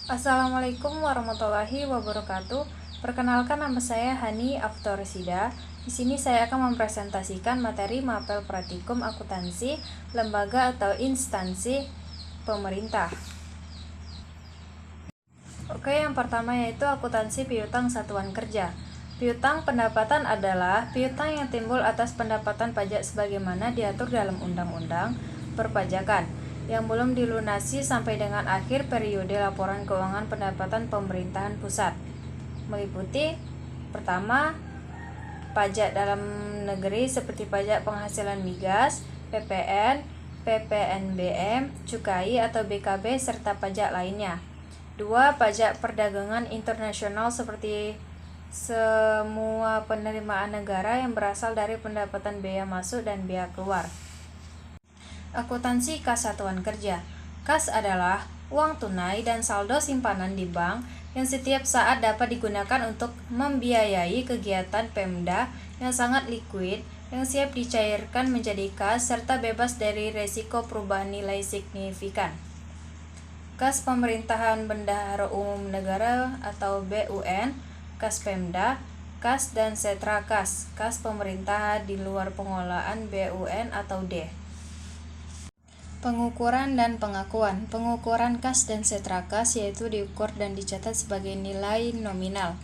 Assalamualaikum warahmatullahi wabarakatuh. Perkenalkan, nama saya Hani Aftorisida. Di sini saya akan mempresentasikan materi Mapel Pratikum Akuntansi lembaga atau instansi pemerintah. Oke, yang pertama yaitu akuntansi piutang satuan kerja. Piutang pendapatan adalah piutang yang timbul atas pendapatan pajak sebagaimana diatur dalam Undang-Undang Perpajakan yang belum dilunasi sampai dengan akhir periode laporan keuangan pendapatan pemerintahan pusat. Meliputi pertama, pajak dalam negeri seperti pajak penghasilan migas, PPN, PPNBM, cukai atau BKB serta pajak lainnya. Dua, pajak perdagangan internasional seperti semua penerimaan negara yang berasal dari pendapatan biaya masuk dan biaya keluar. Akuntansi kas satuan kerja. Kas adalah uang tunai dan saldo simpanan di bank yang setiap saat dapat digunakan untuk membiayai kegiatan Pemda yang sangat likuid, yang siap dicairkan menjadi kas, serta bebas dari resiko perubahan nilai signifikan. Kas Pemerintahan Bendahara Umum Negara atau BUN, kas Pemda, kas dan setra kas pemerintah di luar pengelolaan BUN atau D. Pengukuran dan pengakuan. Pengukuran kas dan setra kas yaitu diukur dan dicatat sebagai nilai nominal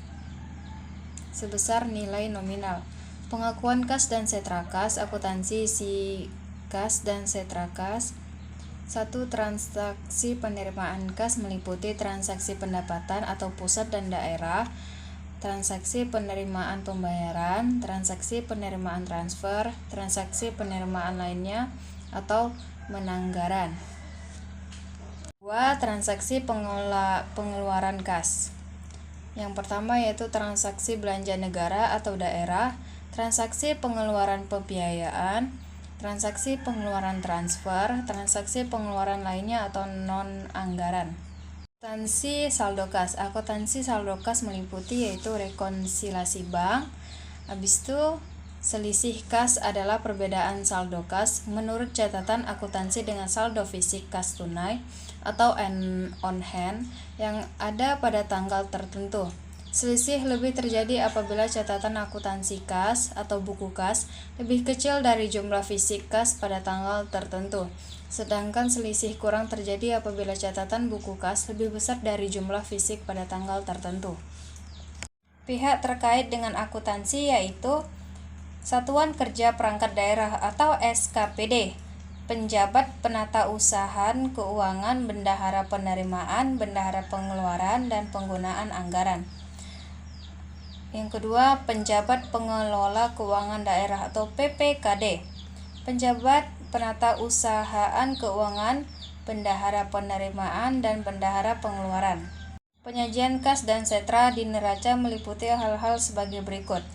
sebesar nilai nominal. Pengakuan kas dan setra kas. Akuntansi isi kas dan setra kas. 1. Transaksi penerimaan kas meliputi transaksi pendapatan atau pusat dan daerah, transaksi penerimaan pembayaran, transaksi penerimaan transfer, transaksi penerimaan lainnya atau menanggaran. 2. Transaksi pengeluaran kas. Yang pertama yaitu transaksi belanja negara atau daerah, transaksi pengeluaran pembiayaan, transaksi pengeluaran transfer, transaksi pengeluaran lainnya atau non-anggaran. Akuntansi saldo kas. Akuntansi saldo kas meliputi yaitu rekonsiliasi bank. Habis itu selisih kas adalah perbedaan saldo kas menurut catatan akuntansi dengan saldo fisik kas tunai atau on hand yang ada pada tanggal tertentu. Selisih lebih terjadi apabila catatan akuntansi kas atau buku kas lebih kecil dari jumlah fisik kas pada tanggal tertentu. Sedangkan selisih kurang terjadi apabila catatan buku kas lebih besar dari jumlah fisik pada tanggal tertentu. Pihak terkait dengan akuntansi yaitu Satuan Kerja Perangkat Daerah atau SKPD, penjabat penata usahaan keuangan, bendahara penerimaan, bendahara pengeluaran, dan penggunaan anggaran. Yang kedua, penjabat pengelola keuangan daerah atau PPKD, penjabat penata usahaan keuangan, bendahara penerimaan, dan bendahara pengeluaran. Penyajian kas dan setra di neraca meliputi hal-hal sebagai berikut,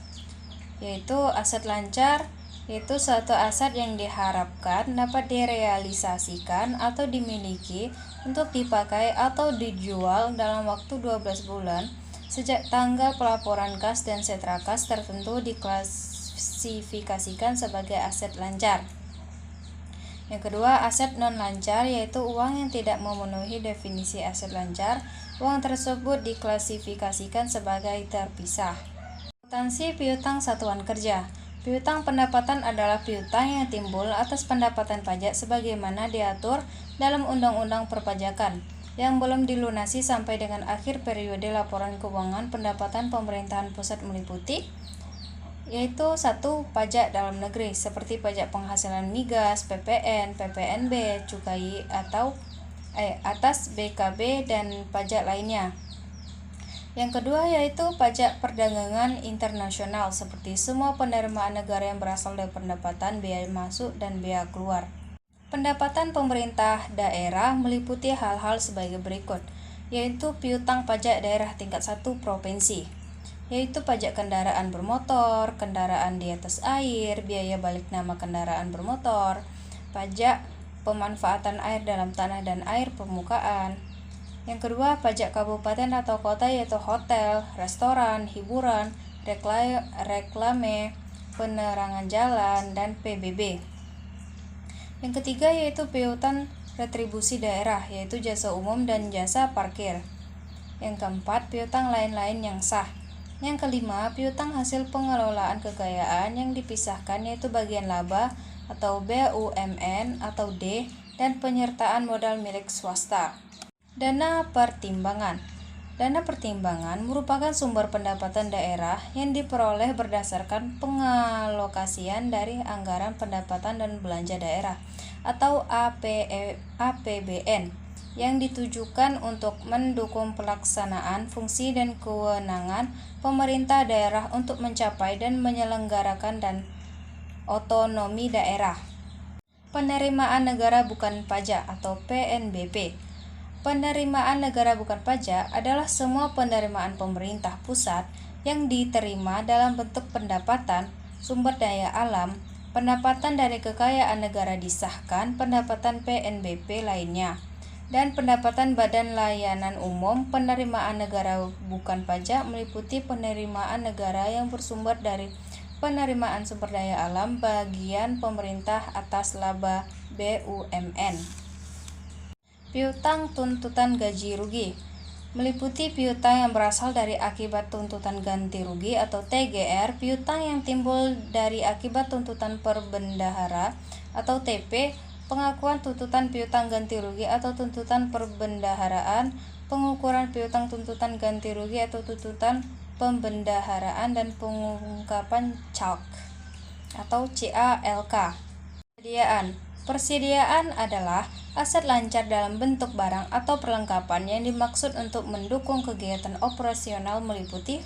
yaitu aset lancar, yaitu suatu aset yang diharapkan dapat direalisasikan atau dimiliki untuk dipakai atau dijual dalam waktu 12 bulan sejak tanggal pelaporan kas dan setra kas tertentu diklasifikasikan sebagai aset lancar. Yang kedua, aset non lancar, yaitu uang yang tidak memenuhi definisi aset lancar. Uang tersebut diklasifikasikan sebagai terpisah. Akuntansi piutang satuan kerja. Piutang pendapatan adalah piutang yang timbul atas pendapatan pajak sebagaimana diatur dalam Undang-Undang Perpajakan yang belum dilunasi sampai dengan akhir periode laporan keuangan pendapatan pemerintahan pusat meliputi yaitu 1. Pajak dalam negeri seperti pajak penghasilan migas, PPN, PPNB, cukai atau atas BKB dan pajak lainnya. Yang kedua yaitu pajak perdagangan internasional seperti semua penerimaan negara yang berasal dari pendapatan biaya masuk dan biaya keluar. Pendapatan pemerintah daerah meliputi hal-hal sebagai berikut, yaitu piutang pajak daerah tingkat 1 provinsi, yaitu pajak kendaraan bermotor, kendaraan di atas air, biaya balik nama kendaraan bermotor, pajak pemanfaatan air dalam tanah dan air permukaan. Yang kedua, pajak kabupaten atau kota yaitu hotel, restoran, hiburan, reklame, penerangan jalan, dan PBB. Yang ketiga yaitu piutang retribusi daerah, yaitu jasa umum dan jasa parkir. Yang keempat, piutang lain-lain yang sah. Yang kelima, piutang hasil pengelolaan kekayaan yang dipisahkan yaitu bagian laba atau BUMN atau D dan penyertaan modal milik swasta. Dana pertimbangan. Dana pertimbangan merupakan sumber pendapatan daerah yang diperoleh berdasarkan pengalokasian dari anggaran pendapatan dan belanja daerah atau APBN yang ditujukan untuk mendukung pelaksanaan fungsi dan kewenangan pemerintah daerah untuk mencapai dan menyelenggarakan dan otonomi daerah. Penerimaan negara bukan pajak atau PNBP. Penerimaan negara bukan pajak adalah semua penerimaan pemerintah pusat yang diterima dalam bentuk pendapatan, sumber daya alam, pendapatan dari kekayaan negara disahkan, pendapatan PNBP lainnya, dan pendapatan badan layanan umum. Penerimaan negara bukan pajak meliputi penerimaan negara yang bersumber dari penerimaan sumber daya alam bagian pemerintah atas laba BUMN. Piutang tuntutan gaji rugi meliputi piutang yang berasal dari akibat tuntutan ganti rugi atau TGR, piutang yang timbul dari akibat tuntutan perbendahara atau TP, pengakuan tuntutan piutang ganti rugi atau tuntutan perbendaharaan, pengukuran piutang tuntutan ganti rugi atau tuntutan pembendaharaan, dan pengungkapan CALK atau CALK. Persediaan adalah aset lancar dalam bentuk barang atau perlengkapan yang dimaksud untuk mendukung kegiatan operasional meliputi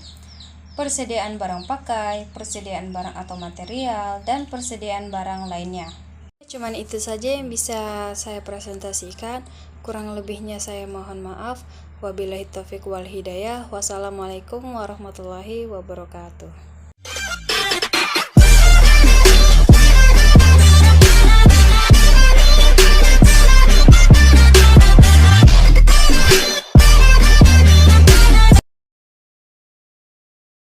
persediaan barang pakai, persediaan barang atau material, dan persediaan barang lainnya. Cuman itu saja yang bisa saya presentasikan. Kurang lebihnya saya mohon maaf. Wabillahi taufiq wal hidayah. Wassalamualaikum warahmatullahi wabarakatuh.